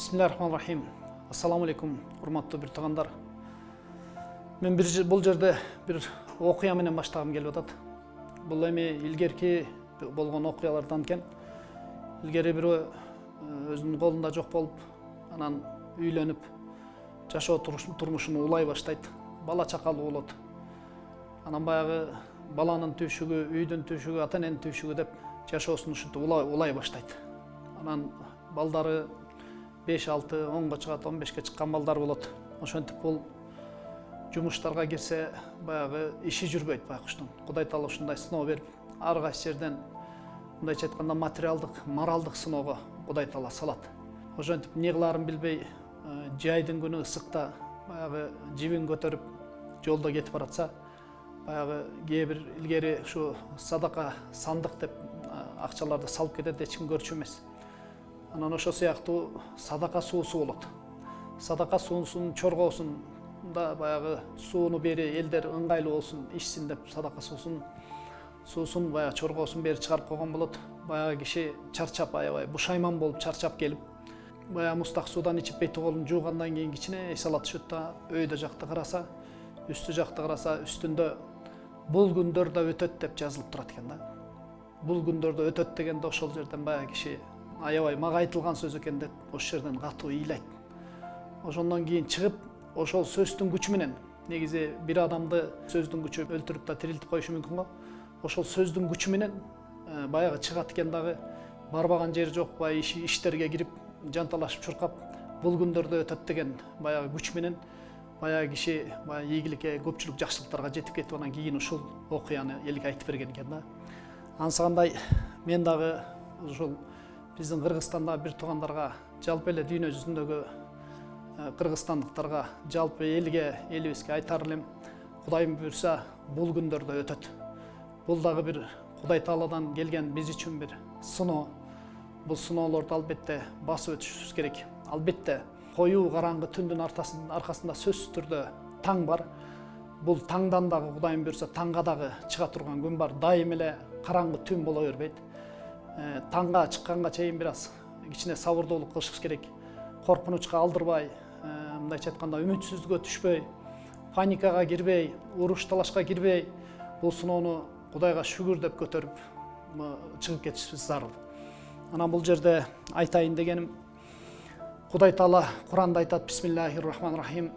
Bismillahirrahmanirrahim. Assalamu alaikum, урматтуу бир туугандар. Мен бул жерде бир окуя менен баштагым келип атат. Бул эми илгерки болгон окуялардан экен. Илгери бирөө өзүнүн колунда жок болуп, анан үйлөнүп, жашоо турмушун улай баштайт. Бала чакалуу болот. Анан баягы баланын түйшүгү, үйдүн түйшүгү, ата эненин түйшүгү деп жашоосун ушинтип улай баштайт. Анан балдары 5-6-10 чыгат, 15 чыккан балдар болот. Ошентип бул жумуштарга кирсе, баягы иши жүрбөйт байкуштун. Кудай таала ушундай сыноо берип, ар кайсы жерден мындайча айтканда материалдык, моралдык сыноого Кудай таала салат. Ошентип эмне кылаарын билбей, жайдын күнү ысыкта баягы жибин көтөрүп жолдо кетип баратса, баягы кээ бир илгери ушу садака сандык деп акчаларды салып кетет, эч ким көрчү эмес. Анан ошо сыяктуу садака суусу болот. Садака суусунун чоргоосунда баягы сууну бери элдер ыңгайлуу болсун, ичсин деп садака суусун баягы чоргоосун бери чыгарып койгон болот. Баягы киши чарчап, аябай бушайман болуп чарчап келип, баягы мустак суудан ичип бети колун жуугандан кийин кичине эс ала түшөт да, өйдө жакты караса, үстү жакты караса, үстүндө бул күндөр да өтөт деп жазылып турат экен да. Бул күндөр да өтөт дегенде ошол жерден баягы киши аябай мага айтылган сөз экен деп ошол жерден катуу ыйлайт. Ошондон кийин чыгып, ошол сөздүн күчү менен, негизи бир адамды сөздүн күчү өлтүрүп да тирилтип коюшу мүмкүн го. Ошол сөздүн күчү менен баягы чыгат экен дагы, барбаган жери жок, баягы иштерге кирип, жанталашып чуркап, бул күндөрдө өтөт деген баягы күч менен баягы киши баягы ийгиликке, көпчүлүк жакшылыктарга жетип кетип, анан кийин ушул окуяны элге айтып берген экен да. Ансыгандай мен дагы ушул биздин Кыргызстанда бир туугандарга, жалпы эле дүйнө жүзүндөгү кыргызстандыктарга, жалпы элге, элибизге айтар элем, Кудайым буйрса, бул күндөр да өтөт. Бул дагы бир Кудай Тааладан келген биз үчүн бир сыноо. Бул сыноолорду албетте басып өтүшүбүз керек. Албетте коюу караңгы түндүн аркасында сөзсүз түрдө таң бар. Бул таңдан дагы Кудайым буйрса, таңга дагы чыга турган күн бар. Дайым эле караңгы түн боло бербейт. Таңга чыкканга чейин бир аз кичине сабырдуулук кылышыбыз керек. Коркунучка алдырбай, мындайча айтканда үмүтсүздүккө түшпөй, паникага кирбей, уруш талашка кирбей, бул сыноону Кудайга шүгүр деп көтөрүп чыгып кетишибиз зарыл. Анан бул жерде айтайын дегеним, Кудай Таала Куранда айтат: Бисмиллахир-рахманир-рахим.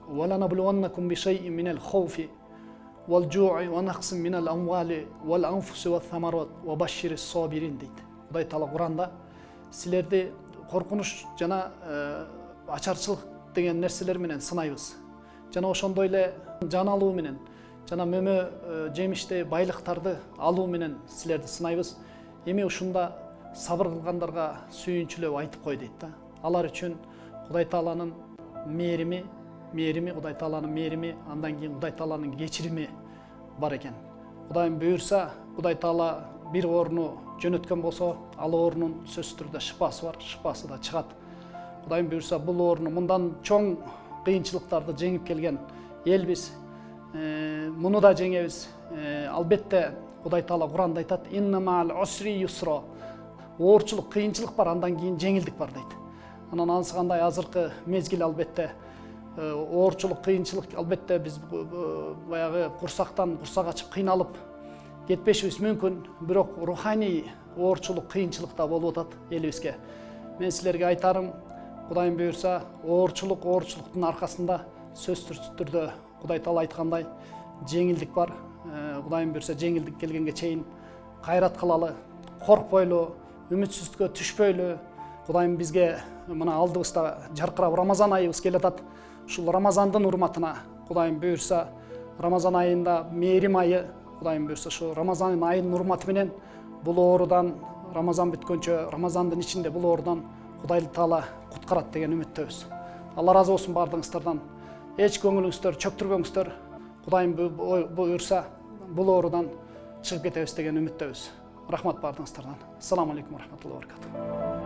وَلَنَبْلُوَنَّكُمْ بِشَيْءٍ مِنَ الْخَوْفِ وَالْجُوعِ وَنَقْصٍ مِنَ الْأَمْوَالِ وَالْأَنْفُسِ وَالثَّمَرَاتِ وَبَشِّرِ الصَّابِرِينَ дейт. Кудай Таала Куранда силерди коркунуч жана ачарчылык деген нерселер менен сынайбыз. Жана ошондой эле жан алуу менен, жана мөмө жемиштей байлыктарды алуу менен силерди сынайбыз. Эми ушунда сабыр кылгандарга сүйүнчүлөп айтып кой дейт да. Алар үчүн Кудай Тааланын мээрими, Кудай Тааланын мээрими, андан кийин Кудай Тааланын кечирими бар экен. Кудайым буйрса, Кудай Таала бир ооруну жөнөткөн болсо, ал оорунун сөзсүз түрдө шыпасы бар, шыпасы да чыгат. Кудайым буйрса, бул ооруну мындан чоң кыйынчылыктарды жеңип келген элбиз. Муну да жеңебиз. Албетте Кудай Таала Куранда айтат: "Инна ма'ал усри юсра". Оорчулук, кыйынчылык бар, андан кийин жеңилдик бар дейт. Анан ансыгандай азыркы мезгил албетте оорчулук, кыйынчылык, албетте биз баягы курсактан курсак ачып кыйналып кетпешибиз мүмкүн, бирок руханий оорчулук, кыйынчылык да болуп атат элибизге. Мен силерге айтарым, Кудайым буйрса, оорчулуктун аркасында сөзсүз түрдө Кудай Таала айткандай жеңилдик бар. Кудайым буйрса, жеңилдик келгенге чейин кайрат кылалы, коркпойлу, үмүтсүздүккө түшпөйлү. Кудайым бизге мына алдыбызда жаркырап Рамазан айыбыз келатат. Ушул Рамазандын урматына Кудайым буйрса, Рамазан айында мээрим айы, Кудайым буйрса, ошо Рамазан айынын урматы менен бул оорудан, Рамазан бүткөнчө, Рамазандын ичинде бул оорудан Кудай Таала куткарат деген үмүттөбүз. Алла разы болсун бардыгыңыздардан. Эч көңүлүңүздөр чөктүрбөңүздөр. Кудайым буйрса, бул оорудан чыгып кетебиз деген үмүттөбүз. Рахмат бардыгыңыздардан. Ассаламу алейкум ва рахматуллахи ва баракатух.